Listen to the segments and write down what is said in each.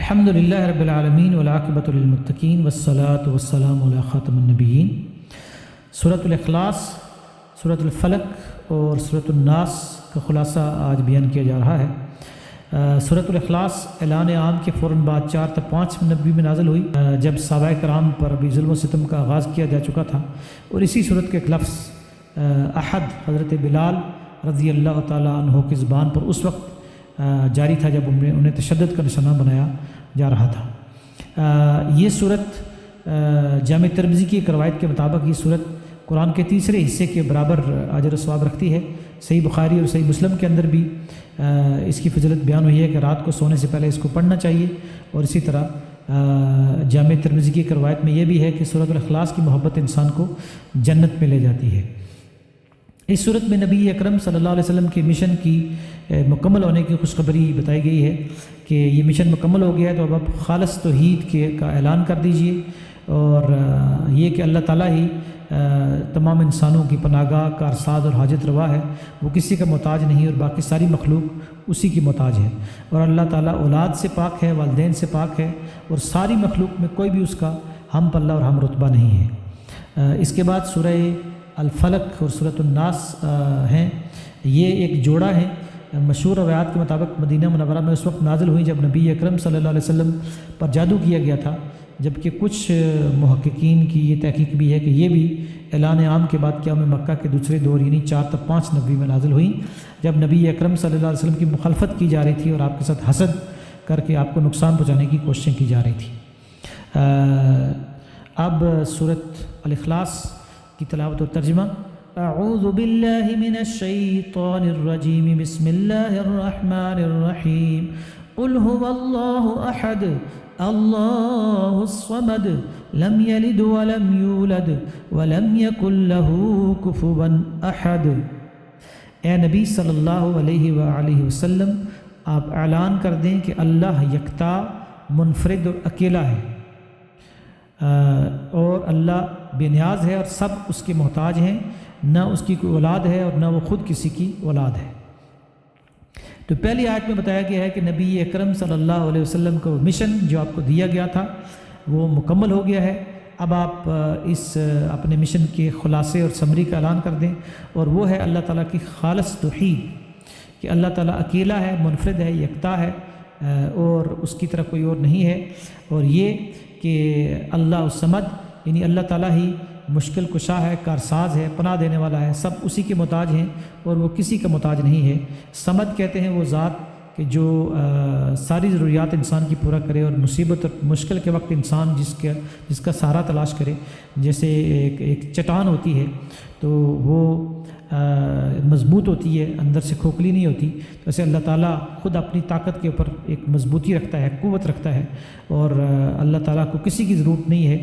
الحمد للہ رب العالمین والعاقبۃ للمتقین والصلاۃ والسلام علی خاتم النبیین۔ سورۃ الاخلاص، سورۃ الفلق اور سورۃ الناس کا خلاصہ آج بیان کیا جا رہا ہے۔ سورۃ الاخلاص اعلان عام کے فوراً بعد 4 تا 5 نبی میں نازل ہوئی، جب صحابہ کرام پر ابھی ظلم و ستم کا آغاز کیا جا چکا تھا، اور اسی صورت کے ایک لفظ احد حضرت بلال رضی اللہ تعالیٰ عنہ کی زبان پر اس وقت جاری تھا جب انہیں تشدد کا نشانہ بنایا جا رہا تھا۔ یہ صورت جامع ترمذی کی ایک روایت کے مطابق یہ صورت قرآن کے تیسرے حصے کے برابر اجر و ثواب رکھتی ہے۔ صحیح بخاری اور صحیح مسلم کے اندر بھی اس کی فضیلت بیان ہوئی ہے کہ رات کو سونے سے پہلے اس کو پڑھنا چاہیے، اور اسی طرح جامع ترمذی کی ایک روایت میں یہ بھی ہے کہ سورۃ الاخلاص کی محبت انسان کو جنت میں لے جاتی ہے۔ اس صورت میں نبی اکرم صلی اللہ علیہ وسلم کے مشن کی مکمل ہونے کی خوشخبری بتائی گئی ہے کہ یہ مشن مکمل ہو گیا ہے، تو اب آپ خالص توحید کا اعلان کر دیجئے، اور یہ کہ اللہ تعالیٰ ہی تمام انسانوں کی پناہ گاہ، کارساز اور حاجت روا ہے، وہ کسی کا محتاج نہیں، اور باقی ساری مخلوق اسی کی محتاج ہے، اور اللہ تعالیٰ اولاد سے پاک ہے، والدین سے پاک ہے، اور ساری مخلوق میں کوئی بھی اس کا ہم پلہ اور ہم رتبہ نہیں ہے۔ اس کے بعد سورہ الفلق اور سورۃ الناس ہیں، یہ ایک جوڑا ہے۔ مشہور روایات کے مطابق مدینہ منورہ میں اس وقت نازل ہوئی جب نبی اکرم صلی اللہ علیہ وسلم پر جادو کیا گیا تھا، جبکہ کچھ محققین کی یہ تحقیق بھی ہے کہ یہ بھی اعلان عام کے بعد قیام مکہ کے دوسرے دور یعنی 4 تا 5 نبی میں نازل ہوئی، جب نبی اکرم صلی اللہ علیہ وسلم کی مخالفت کی جا رہی تھی اور آپ کے ساتھ حسد کر کے آپ کو نقصان پہنچانے کی کوششیں کی جا رہی تھی۔ اب سورۃ الاخلاص کی تلاوت اور ترجمہ۔ اعوذ باللہ من الشیطان الرجیم، بسم اللہ الرحمن الرحیم۔ قل هو اللہ احد اللہ الصمد لم یلد ولم یولد ولم یکن له کفوا احد۔ اے نبی صلی اللہ علیہ وآلہ وسلم، آپ اعلان کر دیں کہ اللہ یکتا، منفرد اور اکیلا ہے، اور اللہ بے نیاز ہے اور سب اس کے محتاج ہیں، نہ اس کی کوئی اولاد ہے اور نہ وہ خود کسی کی اولاد ہے۔ تو پہلی آیت میں بتایا گیا ہے کہ نبی اکرم صلی اللہ علیہ وسلم کو مشن جو آپ کو دیا گیا تھا وہ مکمل ہو گیا ہے۔ اب آپ اس اپنے مشن کے خلاصے اور سمری کا اعلان کر دیں، اور وہ ہے اللہ تعالیٰ کی خالص توحید، کہ اللہ تعالیٰ اکیلا ہے، منفرد ہے، یکتا ہے، اور اس کی طرح کوئی اور نہیں ہے، اور یہ کہ اللہ الصمد یعنی اللہ تعالیٰ ہی مشکل کشا ہے، کارساز ہے، پناہ دینے والا ہے، سب اسی کے محتاج ہیں اور وہ کسی کا محتاج نہیں ہے۔ صمد کہتے ہیں وہ ذات کہ جو ساری ضروریات انسان کی پورا کرے، اور مصیبت اور مشکل کے وقت انسان جس کا سہارا تلاش کرے، جیسے ایک چٹان ہوتی ہے تو وہ مضبوط ہوتی ہے، اندر سے کھوکھلی نہیں ہوتی، تو ایسے اللہ تعالیٰ خود اپنی طاقت کے اوپر ایک مضبوطی رکھتا ہے، قوت رکھتا ہے، اور اللہ تعالیٰ کو کسی کی ضرورت نہیں ہے،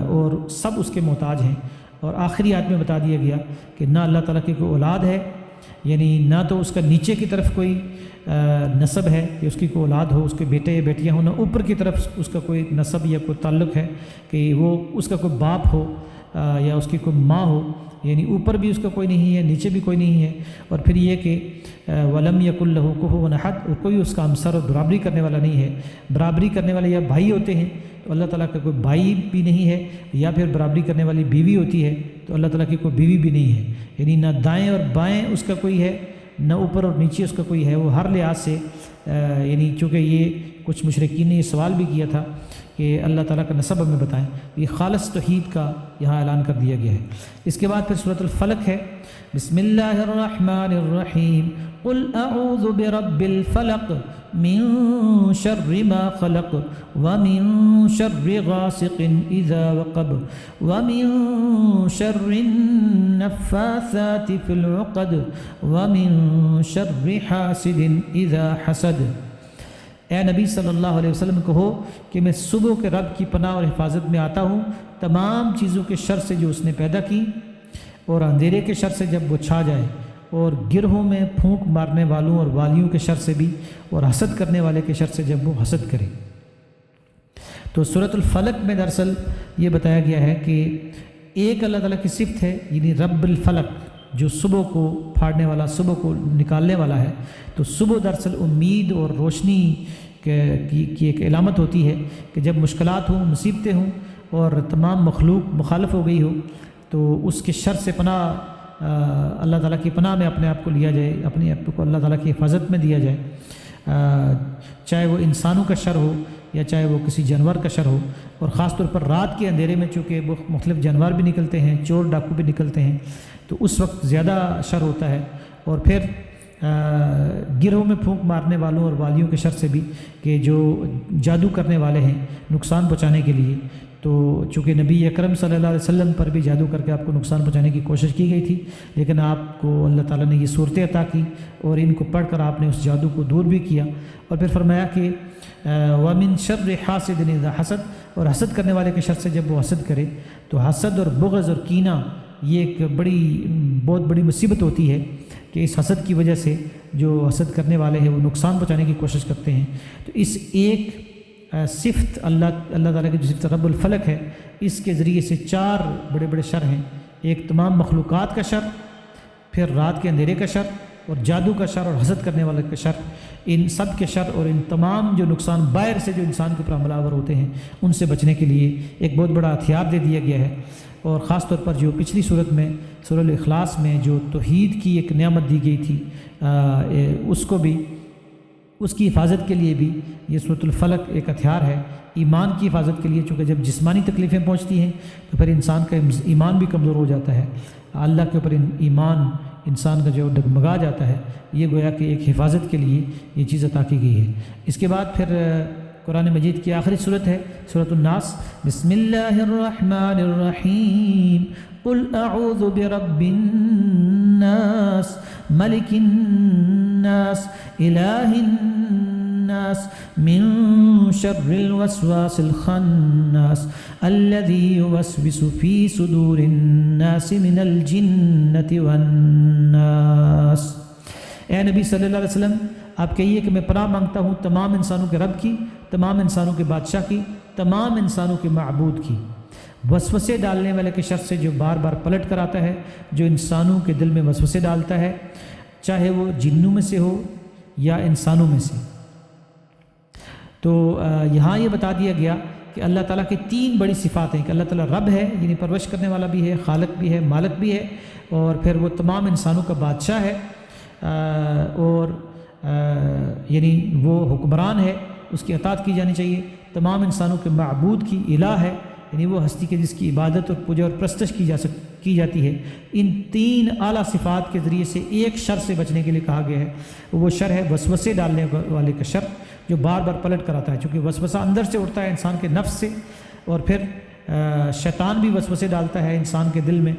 اور سب اس کے محتاج ہیں۔ اور آخری آیت میں بتا دیا گیا کہ نہ اللہ تعالیٰ کی کوئی اولاد ہے، یعنی نہ تو اس کا نیچے کی طرف کوئی نسب ہے کہ اس کی کوئی اولاد ہو، اس کے بیٹے یا بیٹیاں ہوں، نہ اوپر کی طرف اس کا کوئی نسب یا کوئی تعلق ہے کہ وہ اس کا کوئی باپ ہو یا اس کی کوئی ماں ہو، یعنی اوپر بھی اس کا کوئی نہیں ہے، نیچے بھی کوئی نہیں ہے۔ اور پھر یہ کہ ولم یکن لہ کفوا احد، اور کوئی اس کا ہمسر اور برابری کرنے والا نہیں ہے۔ برابری کرنے والے یا بھائی ہوتے ہیں تو اللہ تعالیٰ کا کوئی بھائی بھی نہیں ہے، یا پھر برابری کرنے والی بیوی ہوتی ہے تو اللہ تعالیٰ کی کوئی بیوی بھی نہیں ہے، یعنی نہ دائیں اور بائیں اس کا کوئی ہے، نہ اوپر اور نیچے اس کا کوئی ہے، وہ ہر لحاظ سے یعنی چونکہ یہ کچھ مشرکین نے یہ سوال بھی کیا تھا کہ اللہ تعالیٰ کا نسب ہمیں بتائیں، یہ خالص توحید کا یہاں اعلان کر دیا گیا ہے۔ اس کے بعد پھر سورۃ الفلق ہے۔ بسم اللہ الرحمن الرحیم۔ قل اعوذ برب الفلق من شر ما خلق ومن شر غاسق اذا وقب ومن شر النفاثات في العقد ومن شر حاسد اذا حسد۔ اے نبی صلی اللہ علیہ وسلم کہو کہ میں صبح کے رب کی پناہ اور حفاظت میں آتا ہوں تمام چیزوں کے شر سے جو اس نے پیدا کی، اور اندھیرے کے شر سے جب وہ چھا جائے، اور گرہوں میں پھونک مارنے والوں اور والیوں کے شر سے بھی، اور حسد کرنے والے کے شر سے جب وہ حسد کرے۔ تو سورۃ الفلق میں دراصل یہ بتایا گیا ہے کہ ایک اللہ تعالیٰ کی صفت ہے، یعنی رب الفلق، جو صبح کو پھاڑنے والا، صبح کو نکالنے والا ہے۔ تو صبح دراصل امید اور روشنی کی ایک علامت ہوتی ہے کہ جب مشکلات ہوں، مصیبتیں ہوں اور تمام مخلوق مخالف ہو گئی ہو تو اس کے شر سے پناہ اللہ تعالیٰ کی پناہ میں اپنے آپ کو لیا جائے، اپنے آپ کو اللہ تعالیٰ کی حفاظت میں دیا جائے، چاہے وہ انسانوں کا شر ہو یا چاہے وہ کسی جانور کا شر ہو، اور خاص طور پر رات کے اندھیرے میں چونکہ مختلف جانور بھی نکلتے ہیں، چور ڈاکو بھی نکلتے ہیں، تو اس وقت زیادہ شر ہوتا ہے۔ اور پھر گروہ میں پھونک مارنے والوں اور والیوں کے شر سے بھی، کہ جو جادو کرنے والے ہیں نقصان پہنچانے کے لیے، تو چونکہ نبی اکرم صلی اللہ علیہ وسلم پر بھی جادو کر کے آپ کو نقصان پہنچانے کی کوشش کی گئی تھی، لیکن آپ کو اللہ تعالیٰ نے یہ صورتیں عطا کی اور ان کو پڑھ کر آپ نے اس جادو کو دور بھی کیا۔ اور پھر فرمایا کہ وَمِن شَرِّ حَاسِدٍ إِذَا حَسَدَ، اور حسد کرنے والے کے شر سے جب وہ حسد کرے، تو حسد اور بغض اور کینہ یہ ایک بہت بڑی مصیبت ہوتی ہے کہ اس حسد کی وجہ سے جو حسد کرنے والے ہیں وہ نقصان پہنچانے کی کوشش کرتے ہیں۔ تو اس ایک صفت اللہ تعالیٰ کی جو صفت رب الفلق ہے، اس کے ذریعے سے 4 بڑے بڑے شر ہیں۔ ایک تمام مخلوقات کا شر، پھر رات کے اندھیرے کا شر، اور جادو کا شر، اور حسد کرنے والے کا شر، ان سب کے شر اور ان تمام جو نقصان باہر سے جو انسان کے اوپر حملہ آور ہوتے ہیں ان سے بچنے کے لیے ایک بہت بڑا ہتھیار دے دیا گیا ہے۔ اور خاص طور پر جو پچھلی صورت میں سورہ الاخلاص میں جو توحید کی ایک نعمت دی گئی تھی، اس کو بھی، اس کی حفاظت کے لیے بھی یہ سورۃ الفلق ایک ہتھیار ہے، ایمان کی حفاظت کے لیے، چونکہ جب جسمانی تکلیفیں پہنچتی ہیں تو پھر انسان کا ایمان بھی کمزور ہو جاتا ہے، اللہ کے اوپر ایمان انسان کا جو ڈگمگا جاتا ہے، یہ گویا کہ ایک حفاظت کے لیے یہ چیز عطا کی گئی ہے۔ اس کے بعد پھر قرآن مجید کی آخری صورت ہے سورۃ الناس۔ بسم اللہ الرحمن الرحیم، قل اعوذ برب الناس ملک الناس الہ الناس من شر الوسواس الخناس الذي يوسوس في صدور الناس من الجنة والناس۔ اے نبی صلی اللہ علیہ وسلم، آپ کہیے کہ میں پناہ مانگتا ہوں تمام انسانوں کے رب کی، تمام انسانوں کے بادشاہ کی، تمام انسانوں کے معبود کی، وسوسے ڈالنے والے کے شر سے جو بار بار پلٹ کر آتا ہے، جو انسانوں کے دل میں وسوسے ڈالتا ہے، چاہے وہ جنوں میں سے ہو یا انسانوں میں سے۔ تو یہاں یہ بتا دیا گیا کہ اللہ تعالیٰ کی 3 بڑی صفات ہیں، کہ اللہ تعالیٰ رب ہے، یعنی پرورش کرنے والا بھی ہے، خالق بھی ہے، مالک بھی ہے، اور پھر وہ تمام انسانوں کا بادشاہ ہے، اور یعنی وہ حکمران ہے، اس کی اطاعت کی جانی چاہیے، تمام انسانوں کے معبود کی، الہ ہے، یعنی وہ ہستی کے جس کی عبادت اور پوجا اور پرستش کی جاتی ہے۔ ان 3 اعلیٰ صفات کے ذریعے سے ایک شر سے بچنے کے لیے کہا گیا ہے، وہ شر ہے وسوسے ڈالنے والے کا شر، جو بار بار پلٹ کر آتا ہے، چونکہ وسوسہ اندر سے اٹھتا ہے انسان کے نفس سے، اور پھر شیطان بھی وسوسے ڈالتا ہے انسان کے دل میں،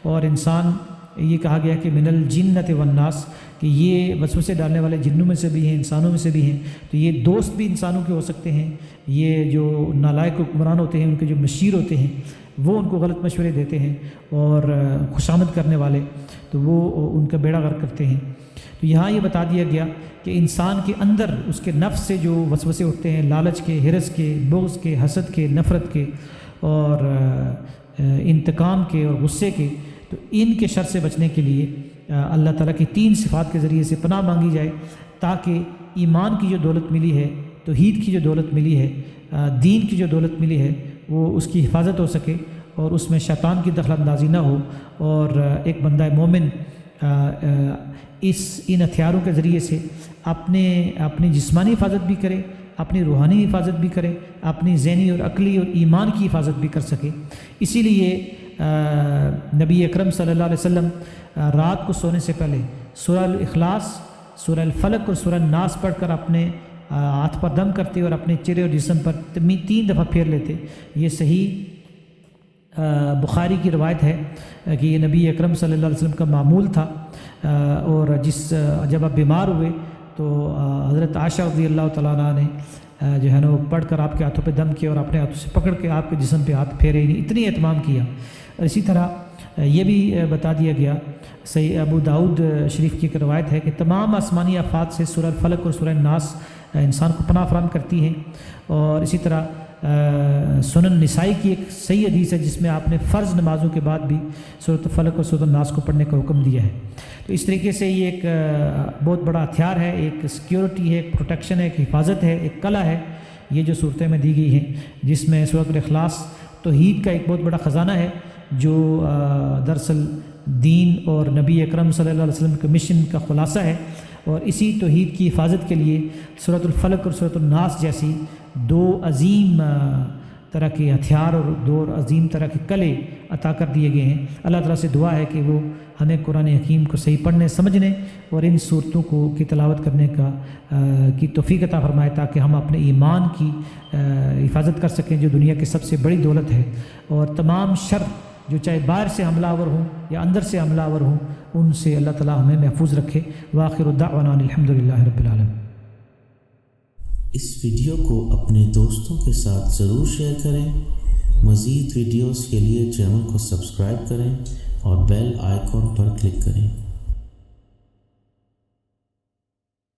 اور انسان، یہ کہا گیا کہ من الجنۃ والناس، کہ یہ وسوسے ڈالنے والے جنوں میں سے بھی ہیں، انسانوں میں سے بھی ہیں، تو یہ دوست بھی انسانوں کے ہو سکتے ہیں، یہ جو نالائق حکمران ہوتے ہیں، ان کے جو مشیر ہوتے ہیں، وہ ان کو غلط مشورے دیتے ہیں، اور خوشامد کرنے والے تو وہ ان کا بیڑا غرق کرتے ہیں۔ تو یہاں یہ بتا دیا گیا کہ انسان کے اندر اس کے نفس سے جو وسوسے اٹھتے ہیں، لالچ کے، حرص کے، بغض کے، حسد کے، نفرت کے، اور انتقام کے اور غصے کے، تو ان کے شر سے بچنے کے لیے اللہ تعالیٰ کی 3 صفات کے ذریعے سے پناہ مانگی جائے، تاکہ ایمان کی جو دولت ملی ہے، توحید کی جو دولت ملی ہے، دین کی جو دولت ملی ہے، وہ اس کی حفاظت ہو سکے، اور اس میں شیطان کی دخل اندازی نہ ہو، اور ایک بندہ مومن ان ہتھیاروں کے ذریعے سے اپنی جسمانی حفاظت بھی کرے، اپنی روحانی حفاظت بھی کرے، اپنی ذہنی اور عقلی اور ایمان کی حفاظت بھی کر سکے۔ اسی لیے نبی اکرم صلی اللہ علیہ وسلم رات کو سونے سے پہلے سورہ الاخلاص، سورہ الفلق اور سورہ الناس پڑھ کر اپنے ہاتھ پر دم کرتے اور اپنے چہرے اور جسم پر 3 دفعہ پھیر لیتے۔ یہ صحیح بخاری کی روایت ہے کہ یہ نبی اکرم صلی اللہ علیہ وسلم کا معمول تھا، اور جب آپ بیمار ہوئے تو حضرت عائشہ رضی اللہ تعالیٰ عنہ نے جو ہے نا وہ پڑھ کر آپ کے ہاتھوں پہ دم کیا، اور اپنے ہاتھوں سے پکڑ کے آپ کے جسم پہ ہاتھ پھیرے، اتنی اہتمام کیا۔ اور اسی طرح یہ بھی بتا دیا گیا، صحیح ابو داؤد شریف کی ایک روایت ہے کہ تمام آسمانی آفات سے سورہ الفلق اور سورہ الناس انسان کو پناہ فراہم کرتی ہیں۔ اور اسی طرح سنن نسائی کی ایک صحیح حدیث ہے جس میں آپ نے فرض نمازوں کے بعد بھی سورۃ الفلق اور سورۃ الناس کو پڑھنے کا حکم دیا ہے۔ تو اس طریقے سے یہ ایک بہت بڑا ہتھیار ہے، ایک سیکیورٹی ہے، ایک پروٹیکشن ہے، ایک حفاظت ہے، ایک قلعہ ہے، یہ جو صورتیں میں دی گئی ہیں، جس میں سورۃ الاخلاص توحید کا ایک بہت بڑا خزانہ ہے جو دراصل دین اور نبی اکرم صلی اللہ علیہ وسلم کے مشن کا خلاصہ ہے۔ اور اسی توحید کی حفاظت کے لیے سورۃ الفلق اور سورۃ الناس جیسی دو عظیم طرح کے ہتھیار اور دو عظیم طرح کے قلعے عطا کر دیے گئے ہیں۔ اللہ تعالیٰ سے دعا ہے کہ وہ ہمیں قرآن حکیم کو صحیح پڑھنے سمجھنے اور ان صورتوں کی تلاوت کرنے کی توفیق عطا فرمائے تاکہ ہم اپنے ایمان کی حفاظت کر سکیں جو دنیا کی سب سے بڑی دولت ہے، اور تمام شر جو چاہے باہر سے حملہ آور ہوں یا اندر سے حملہ آور ہوں ان سے اللہ تعالیٰ ہمیں محفوظ رکھے۔ وآخر دعوانا الحمدللہ رب العالمین۔ اس ویڈیو کو اپنے دوستوں کے ساتھ ضرور شیئر کریں۔ مزید ویڈیوز کے لیے چینل کو سبسکرائب کریں اور بیل آئیکن پر کلک کریں۔